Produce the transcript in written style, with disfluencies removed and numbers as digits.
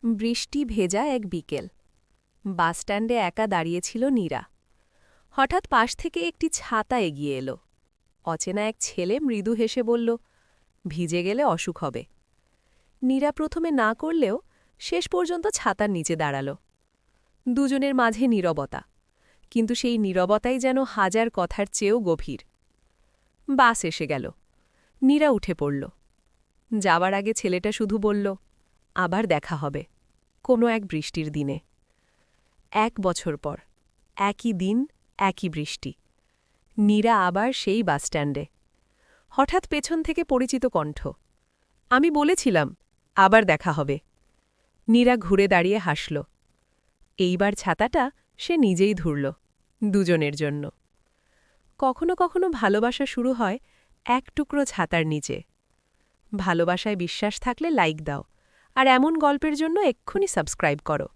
বৃষ্টি ভেজা এক বিকেল বাসস্ট্যান্ডে একা দাঁড়িয়েছিল নীরা। হঠাৎ পাশ থেকে একটি ছাতা এগিয়ে এলো। অচেনা এক ছেলে মৃদু হেসে বলল, ভিজে গেলে অসুখ হবে। নীরা প্রথমে না করলেও শেষ পর্যন্ত ছাতার নিচে দাঁড়াল। দুজনের মাঝে নীরবতা, কিন্তু সেই নীরবতাই যেন হাজার কথার চেয়েও গভীর। বাস এসে গেল। নীরা উঠে পড়ল। যাওয়ার আগে ছেলেটা শুধু বলল, আবার দেখা হবে, কোনো এক বৃষ্টির দিনে। 1 বছর পর একই দিন, একই বৃষ্টি। নীরা আবার সেই বাসস্ট্যান্ডে। হঠাৎ পেছন থেকে পরিচিত কণ্ঠ, আমি বলেছিলাম আবার দেখা হবে। নীরা ঘুরে দাঁড়িয়ে হাসল। এইবার ছাতাটা সে নিজেই ধরল, দুজনের জন্য। কখনো কখনো ভালোবাসা শুরু হয় এক টুকরো ছাতার নিচে। ভালোবাসায় বিশ্বাস থাকলে লাইক দাও, আর এমন গল্পের জন্য এক্ষুনি সাবস্ক্রাইব করো।